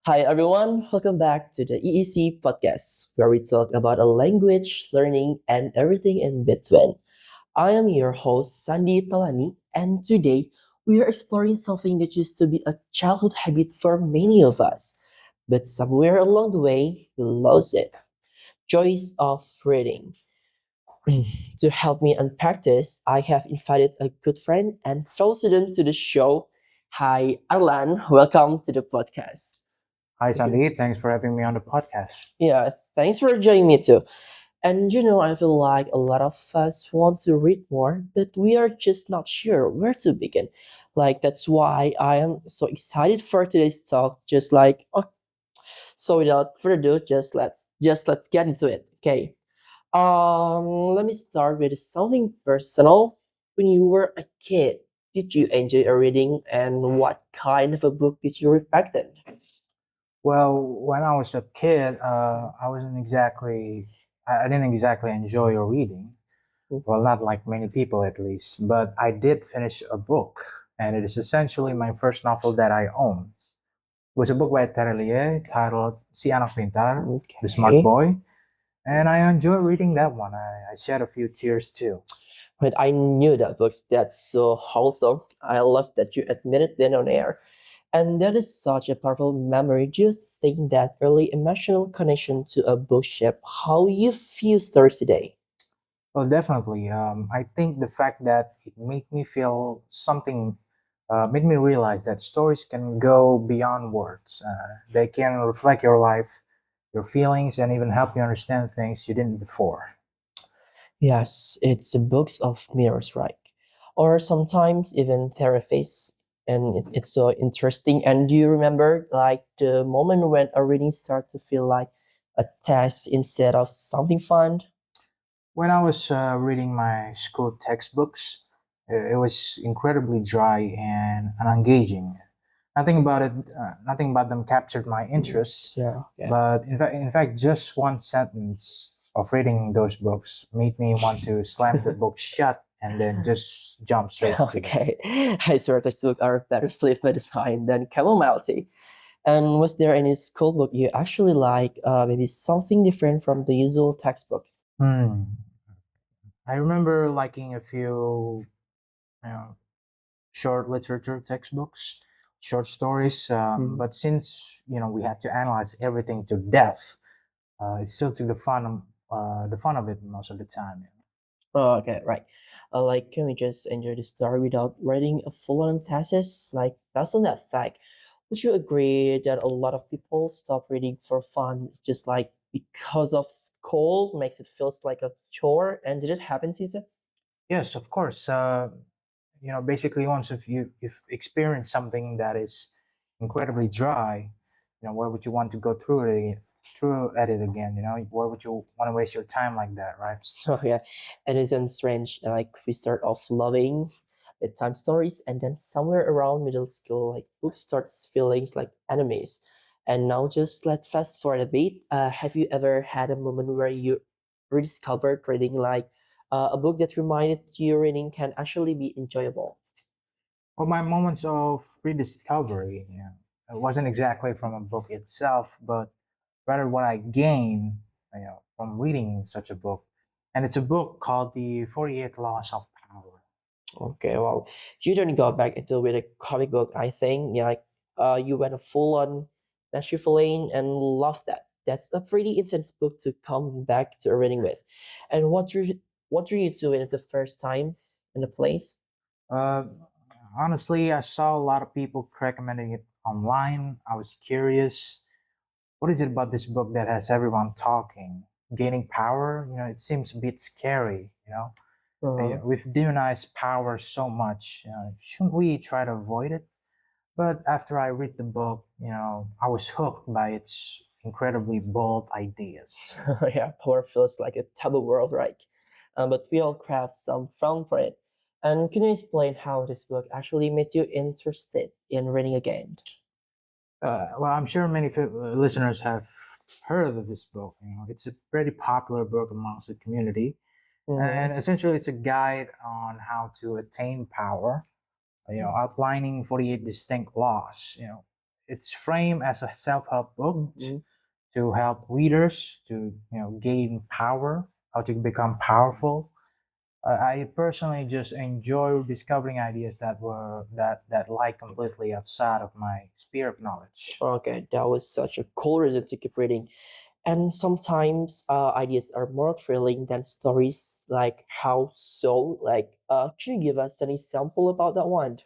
Hi everyone, welcome back to the EEC podcast, where we talk about a language, learning, and everything in between. I am your host, Sandy Talani, and today we are exploring something that used to be a childhood habit for many of us, but somewhere along the way, we lost it. Choice of reading. To help me unpack this, I have invited a good friend and fellow student to the show. Hi, Arlan. Welcome to the podcast. Hi, Sandy. Thanks for having me on the podcast. Yeah, thanks for joining me too. And I feel like a lot of us want to read more, but we are just not sure where to begin. Like that's why I am so excited for today's talk. So without further ado, let's get into it. Okay. Let me start with something personal. When you were a kid, did you enjoy reading, and what kind of a book did you read back then? Well, when I was a kid, I didn't exactly enjoy reading. Well, not like many people at least, but I did finish a book, and it is essentially my first novel that I own. It was a book by Terelier titled Si Anak Pintar, The Smart Okay. Boy, and I enjoyed reading that one. I shed a few tears too. Right, I knew that books. That's so wholesome. I love that you admitted then on air. And that is such a powerful memory. Do you think that early emotional connection to a book shaped how you feel stories today? Well, definitely. I think the fact that it made me feel something, made me realize that stories can go beyond words. They can reflect your life, your feelings, and even help you understand things you didn't before. Yes, it's books of mirrors, right? Or sometimes even therapies. And it's so interesting. And do you remember like the moment when a reading started to feel like a test instead of something fun? When I was reading my school textbooks, it was incredibly dry and unengaging. Nothing about them captured my interest. Yeah, yeah. But in fact, just one sentence of reading those books made me want to slam the book shut and then just jump straight into them. Okay, I swear textbooks are better sleep by design than chamomile tea. And was there any school book you actually like? Maybe something different from the usual textbooks. Hmm. I remember liking a few, you know, short literature textbooks, short stories. But since we had to analyze everything to death, it still took the fun of it most of the time. Oh, okay, right. Like, can we just enjoy the story without writing a full-on thesis? Like, based on that fact, would you agree that a lot of people stop reading for fun, just like because of school makes it feels like a chore? And did it happen to you? Yes, of course. Basically, once if you've experienced something that is incredibly dry, why would you want to go through at it again? Why would you want to waste your time like that, right? So yeah, and isn't strange. Like we start off loving bedtime stories, and then somewhere around middle school, like books starts feeling like enemies. And now, just let's fast forward a bit. Have you ever had a moment where you rediscovered reading, like a book that reminded you reading can actually be enjoyable? Well, my moments of rediscovery, it wasn't exactly from a book itself, but rather what I gained, from reading such a book. And it's a book called The 48 Laws of Power. Okay, well, you don't go back into with a comic book. I think yeah, like you went a full on Matthew Lane and love that. That's a pretty intense book to come back to reading with. And what drew you to it the first time in the place? Uh, Honestly, I saw a lot of people recommending it online. I was curious, what is it about this book that has everyone talking? Gaining power, it seems a bit scary. We've demonized power so much. Shouldn't we try to avoid it? But after I read the book, I was hooked by its incredibly bold ideas. Yeah, power feels like a taboo world, right? But we all craft some fun for it. And can you explain how this book actually made you interested in reading again? Well, I'm sure many listeners have heard of this book. It's a pretty popular book amongst the community, and Mhm. essentially, it's a guide on how to attain power. Outlining 48 distinct laws. it's framed as a self-help book Mhm. to help readers to gain power, how to become powerful. I personally just enjoy discovering ideas that lie completely outside of my sphere of knowledge. Okay, that was such a cool reason to keep reading. And sometimes ideas are more thrilling than stories. Like how so? Like, can you give us an example about that one?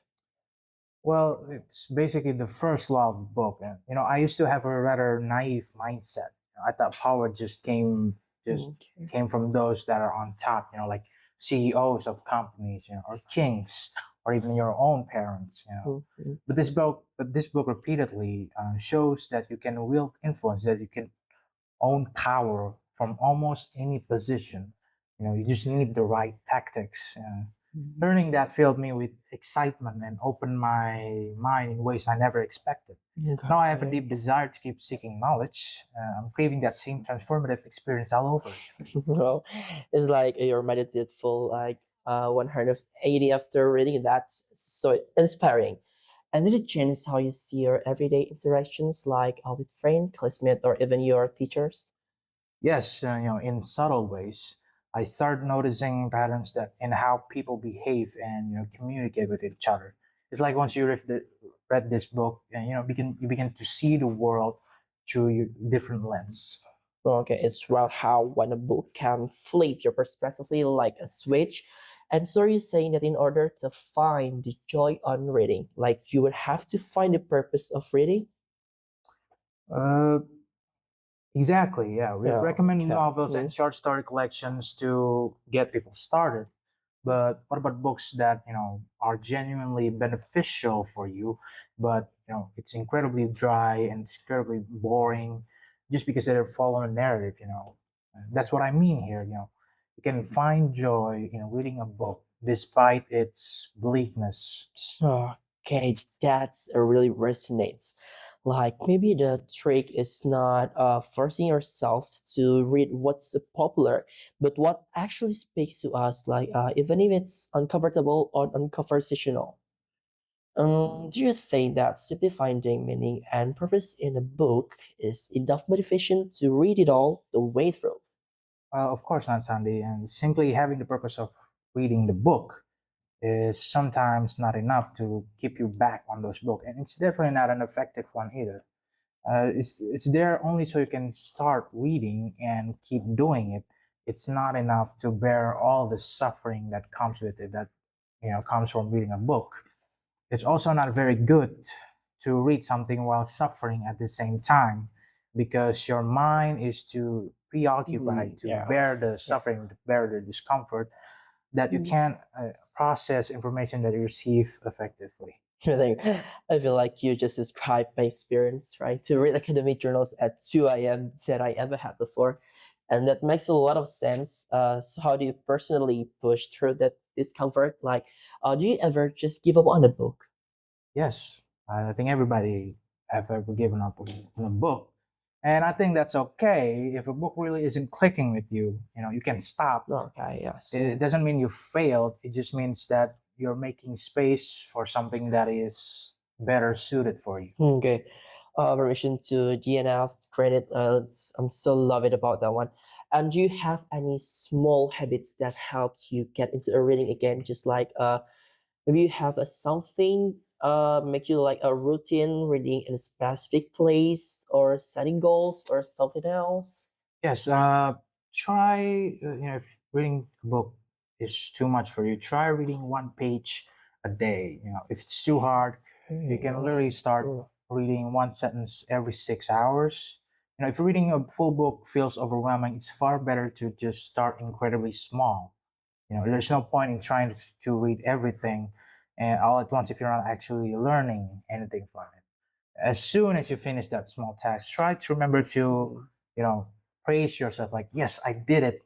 Well, it's basically the first law of the book. And I used to have a rather naive mindset. I thought power just Okay. came from those that are on top, like CEOs of companies, or kings, or even your own parents. Mhm. But this book repeatedly shows that you can wield influence, that you can own power from almost any position. You just need the right tactics. Learning that filled me with excitement and opened my mind in ways I never expected. Now I have a Okay. deep desire to keep seeking knowledge. I'm craving that same transformative experience all over again. Well, it's like your meditative full like 180 after reading. That's so inspiring. And did it change how you see your everyday interactions, like with friends, classmates, or even your teachers? Yes, in subtle ways, I started noticing patterns that in how people behave and communicate with each other. It's like once you read this book, and you begin to see the world through your different lens. Okay, it's well how when a book can flip your perspective like a switch. And so you're saying that in order to find the joy on reading, like you would have to find the purpose of reading? Uh, exactly. Yeah, we Yeah, recommend okay. novels and short story collections to get people started. But what about books that are genuinely beneficial for you, but it's incredibly dry and it's incredibly boring, just because they're following a narrative? That's what I mean here. You can find joy in reading a book despite its bleakness. Okay, that's really resonates. Like maybe the trick is not forcing yourself to read what's the popular, but what actually speaks to us. Like even if it's uncomfortable or unconversational. Do you think that simply finding meaning and purpose in a book is enough motivation to read it all the way through? Of course not, Sandy. And simply having the purpose of reading the book is sometimes not enough to keep you back on those books, and it's definitely not an effective one either. It's there only so you can start reading and keep doing it. It's not enough to bear all the suffering that comes with it, that comes from reading a book. It's also not very good to read something while suffering at the same time, because your mind is too preoccupied to Yeah. bear the Yeah. suffering, to bear the discomfort, that you Mm. can't process information that you receive effectively. I think I feel like you just described my experience, right? To read academic journals at 2 a.m. that I ever had before. And that makes a lot of sense. So how do you personally push through that discomfort? Like, do you ever just give up on a book? Yes, I think everybody have ever given up on a book, and I think that's okay. If a book really isn't clicking with you, you can stop. Okay, yes. It doesn't mean you failed. It just means that you're making space for something that is better suited for you. Okay. Permission to DNF credit. I'm so love it about that one. And do you have any small habits that helps you get into a reading again? Just like maybe you have a something make you like a routine reading in a specific place or setting goals or something else. Yes, try. If reading a book is too much for you, try reading one page a day. If it's too hard, you Okay. can literally start Mm. reading one sentence every 6 hours. If reading a full book feels overwhelming, it's far better to just start incredibly small. There's no point in trying to read everything and all at once if you're not actually learning anything from it. As soon as you finish that small task, try to remember to, you know, praise yourself, like, yes, I did it.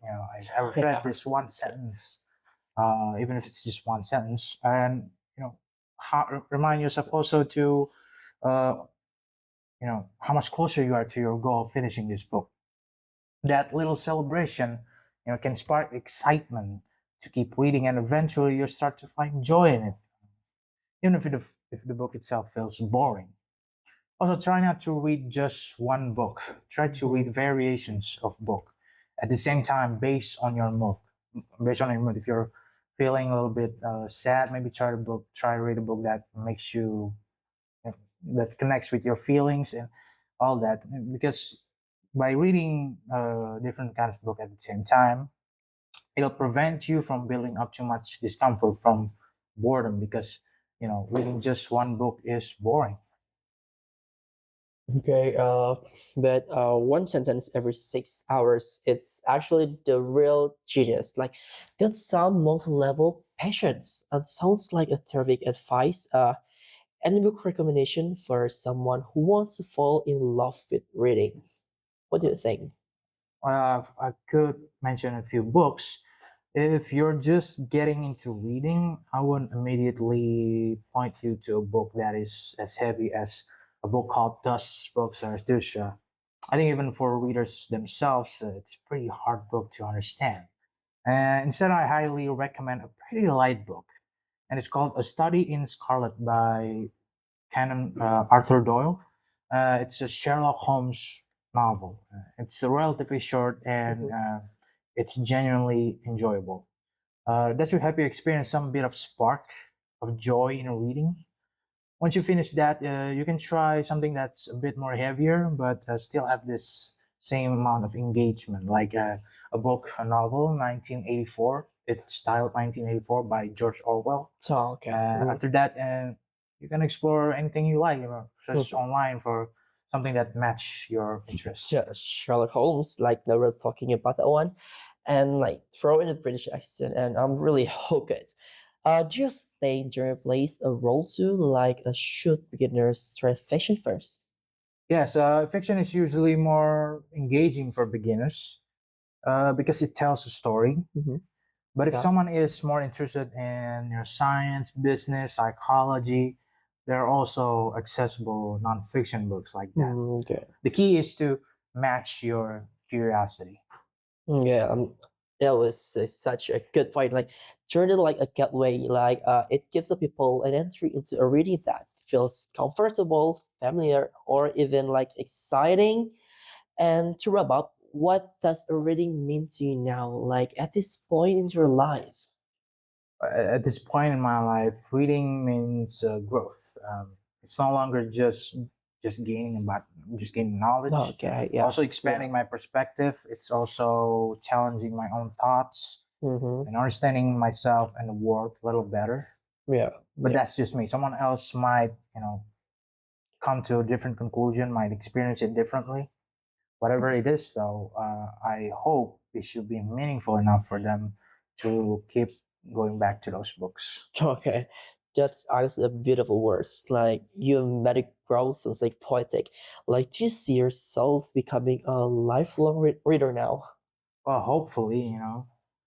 I've read Yeah. this one sentence, even if it's just one sentence. And, remind yourself also to, uh, how much closer you are to your goal of finishing this book. That little celebration, can spark excitement to keep reading, and eventually you start to find joy in it, even if the book itself feels boring. Also, try not to read just one book. Try to Mhm. read variations of book at the same time, based on your mood. Based on your mood, if you're feeling a little bit sad, maybe try to read a book that makes you that connects with your feelings and all that. Because by reading different kinds of book at the same time, it'll prevent you from building up too much discomfort from boredom. Because reading just one book is boring. Okay, but one sentence every 6 hours, it's actually the real genius. Like, that's some multi-level patience. It sounds like a terrific advice. Any book recommendation for someone who wants to fall in love with reading? What do you think? I could mention a few books. If you're just getting into reading, I wouldn't immediately point you to a book that is as heavy as a book called Dust Spoke Zarathustra. I think even for readers themselves, it's a pretty hard book to understand. Instead, I highly recommend a pretty light book, and it's called A Study in Scarlet by Canon Arthur Doyle. It's a Sherlock Holmes novel. It's relatively short, and Mhm. it's genuinely enjoyable. That should help you experience some bit of spark of joy in reading. Once you finish that, you can try something that's a bit more heavier, but still have this same amount of engagement, like a book, a novel, 1984. It's styled 1984 by George Orwell. So, okay. Mhm. After that, you can explore anything you like, search Mhm. online for something that match your interest. Sherlock Holmes, like they were talking about that one, and like throw in a British accent, and I'm really hooked. Do you think genre plays a role too? Like, should beginners try fiction first? Yes, fiction is usually more engaging for beginners because it tells a story. Mm-hmm. But if Yeah. someone is more interested in science, business, psychology, there are also accessible nonfiction books like that. Okay. The key is to match your curiosity. Yeah, that was such a good point. Like, journal like a gateway, like it gives the people an entry into a reading that feels comfortable, familiar, or even like exciting. And to wrap up, what does a reading mean to you now? Like at this point in your life? At this point in my life, reading means growth. It's no longer just gaining knowledge. Okay, It's yeah, also yeah. expanding my perspective. It's also challenging my own thoughts Mm-hmm. and understanding myself and the world a little better. Yeah, But yeah. that's just me. Someone else might, come to a different conclusion, might experience it differently. Whatever it is, though, I hope it should be meaningful enough for them to keep going back to those books. Okay, that's honestly a beautiful words. Like you made it grow sounds like poetic. Like do you see yourself becoming a lifelong reader now? Well, hopefully,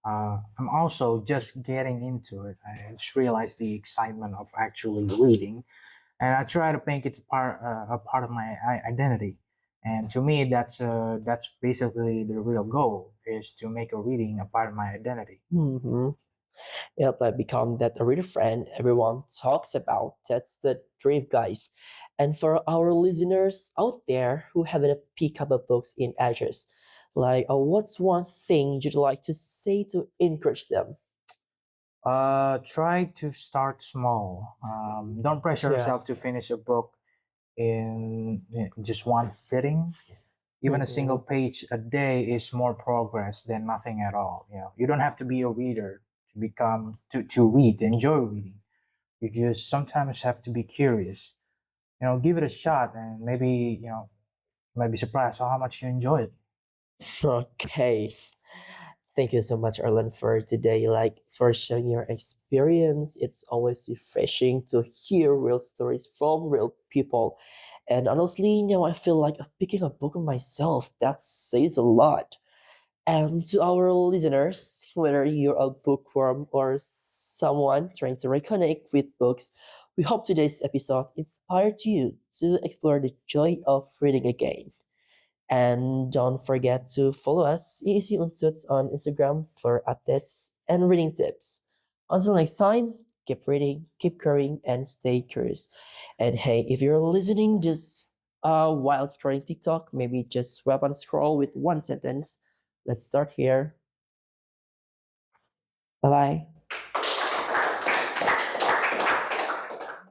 I'm also just getting into it. I just realized the excitement of actually reading, and I try to make it a part of my identity. And to me, that's basically the real goal, is to make a reading a part of my identity. Mm-hmm. Yep, I become that a reader friend everyone talks about. That's the dream, guys. And for our listeners out there who haven't picked up a books in ages, like what's one thing you'd like to say to encourage them? Try to start small. Don't pressure Yeah. yourself to finish a book in just one sitting. Even a single Mm-hmm. page a day is more progress than nothing at all. You don't have to be a reader to read, to enjoy reading. You just sometimes have to be curious. Give it a shot, and maybe you might be surprised how much you enjoy it. Okay. Thank you so much, Arlen, for today. Like for sharing your experience. It's always refreshing to hear real stories from real people. And honestly, now I feel like I'm picking a book on myself. That says a lot. And to our listeners, whether you're a bookworm or someone trying to reconnect with books, we hope today's episode inspired you to explore the joy of reading again. And don't forget to follow us, EEC Unsuits, on Instagram for updates and reading tips. Until next time, keep reading, keep growing, and stay curious. And hey, if you're listening, just While scrolling TikTok, maybe just swipe and scroll with one sentence. Let's start here. Bye bye.